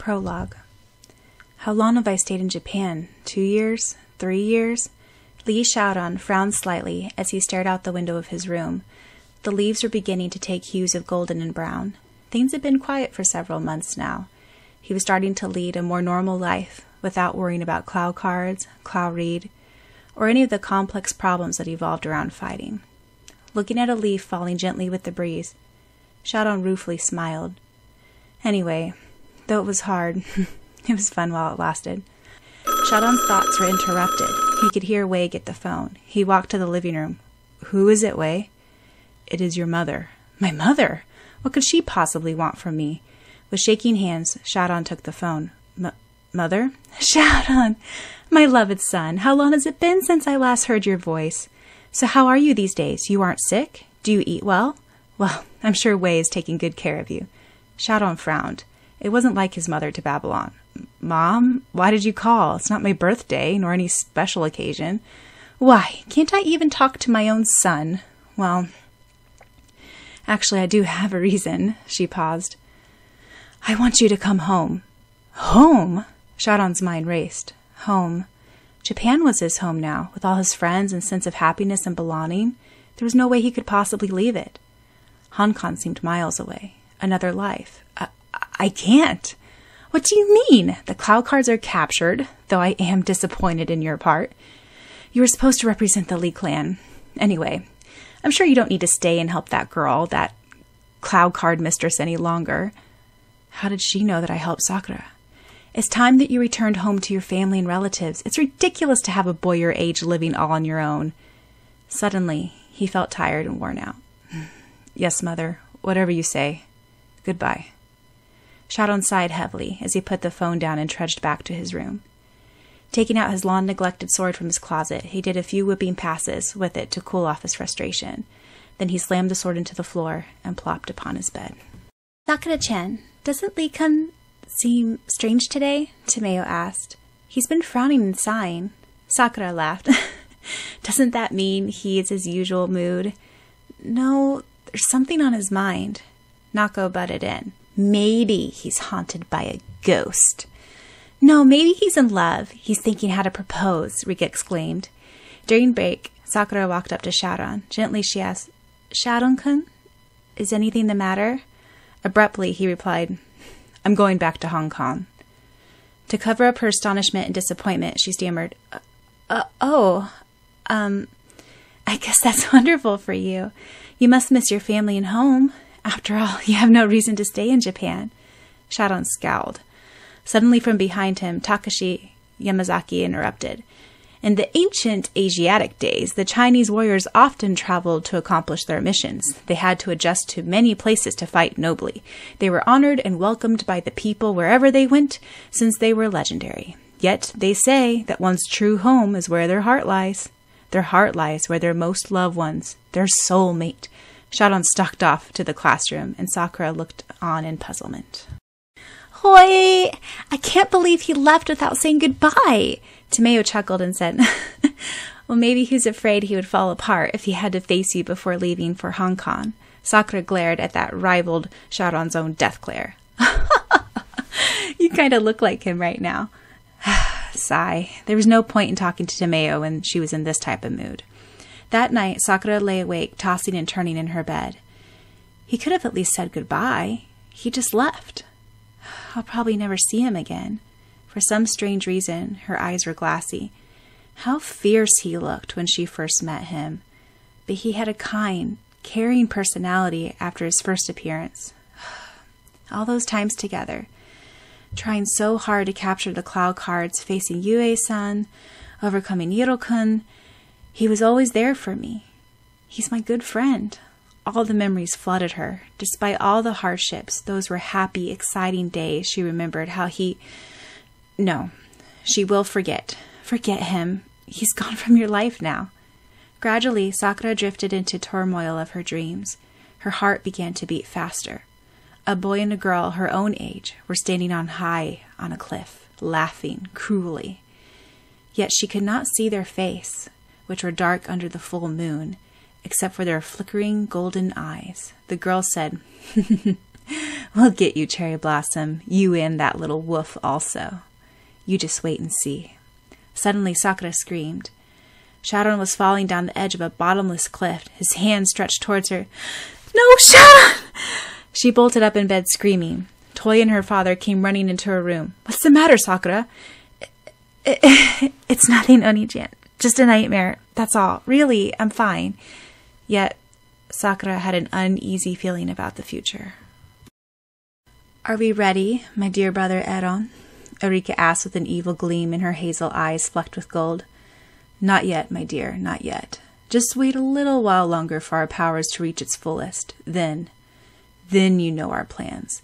Prologue. How long have I stayed in Japan? 2 years? 3 years? Li Syaoran frowned slightly as he stared out the window of his room. The leaves were beginning to take hues of golden and brown. Things had been quiet for several months now. He was starting to lead a more normal life, without worrying about cloud cards, cloud read, or any of the complex problems that evolved around fighting. Looking at a leaf falling gently with the breeze, Syaoran ruefully smiled. Anyway, though it was hard, it was fun while it lasted. Syaoran's thoughts were interrupted. He could hear Wei get the phone. He walked to the living room. "Who is it, Wei?" "It is your mother." "My mother? What could she possibly want from me?" With shaking hands, Syaoran took the phone. Mother? "Syaoran, my loved son, how long has it been since I last heard your voice? So how are you these days? You aren't sick? Do you eat well? Well, I'm sure Wei is taking good care of you." Syaoran frowned. It wasn't like his mother to babble on. "Mom, why did you call? It's not my birthday, nor any special occasion." "Why, can't I even talk to my own son?" "Well, actually, I do have a reason." She paused. "I want you to come home." "Home?" Syaoran's mind raced. Home. Japan was his home now, with all his friends and sense of happiness and belonging. There was no way he could possibly leave it. Hong Kong seemed miles away. Another life. I can't." "What do you mean? The cloud cards are captured, though I am disappointed in your part. You were supposed to represent the Li clan. Anyway, I'm sure you don't need to stay and help that girl, that cloud card mistress, any longer." How did she know that I helped Sakura? "It's time that you returned home to your family and relatives. It's ridiculous to have a boy your age living all on your own." Suddenly, he felt tired and worn out. "Yes, Mother. Whatever you say. Goodbye." Syaoran sighed heavily as he put the phone down and trudged back to his room. Taking out his long-neglected sword from his closet, he did a few whipping passes with it to cool off his frustration. Then he slammed the sword into the floor and plopped upon his bed. "Sakura-chan, doesn't Lee-kun seem strange today?" Tomeo asked. "He's been frowning and sighing." Sakura laughed. "Doesn't that mean he is his usual mood?" "No, there's something on his mind." Nako butted in. "Maybe he's haunted by a ghost." "No, maybe he's in love. He's thinking how to propose," Rika exclaimed. During break, Sakura walked up to Syaoran. Gently she asked, "Syaoran-kun, is anything the matter?" Abruptly, he replied, "I'm going back to Hong Kong." To cover up her astonishment and disappointment, she stammered, I guess that's wonderful for you. You must miss your family and home. After all, you have no reason to stay in Japan." Syaoran scowled. Suddenly from behind him, Takashi Yamazaki interrupted. "In the ancient Asiatic days, the Chinese warriors often traveled to accomplish their missions. They had to adjust to many places to fight nobly. They were honored and welcomed by the people wherever they went, since they were legendary. Yet they say that one's true home is where their heart lies. Their heart lies where their most loved ones, their soulmate." Syaoran stalked off to the classroom, and Sakura looked on in puzzlement. "Hoi! I can't believe he left without saying goodbye." Tomeo chuckled and said, "Well, maybe he was afraid he would fall apart if he had to face you before leaving for Hong Kong." Sakura glared at that rivaled Syaoran's own death glare. "You kind of look like him right now." Sigh. There was no point in talking to Tomeo when she was in this type of mood. That night, Sakura lay awake, tossing and turning in her bed. He could have at least said goodbye. He just left. I'll probably never see him again. For some strange reason, her eyes were glassy. How fierce he looked when she first met him. But he had a kind, caring personality after his first appearance. All those times together, trying so hard to capture the cloud cards, facing Yue-san, overcoming Yiro-kun, he was always there for me. He's my good friend. All the memories flooded her. Despite all the hardships, those were happy, exciting days. She remembered how he... No, she will forget. Forget him. He's gone from your life now. Gradually, Sakura drifted into turmoil of her dreams. Her heart began to beat faster. A boy and a girl her own age were standing on high on a cliff, laughing cruelly. Yet she could not see their face, which were dark under the full moon, except for their flickering golden eyes. The girl said, We'll get you, Cherry Blossom. You and that little wolf also. You just wait and see. Suddenly, Sakura screamed. Syaoran was falling down the edge of a bottomless cliff, his hand stretched towards her. No, Syaoran! She bolted up in bed screaming. Toy and her father came running into her room. What's the matter, Sakura? It's nothing, Oni-chan. Just a nightmare. That's all. Really, I'm fine. Yet, Sakura had an uneasy feeling about the future. Are we ready, my dear brother Eron? Erika asked with an evil gleam in her hazel eyes flecked with gold. Not yet, my dear, not yet. Just wait a little while longer for our powers to reach its fullest. Then you know our plans.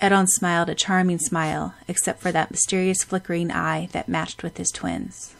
Eron smiled a charming smile, except for that mysterious flickering eye that matched with his twins.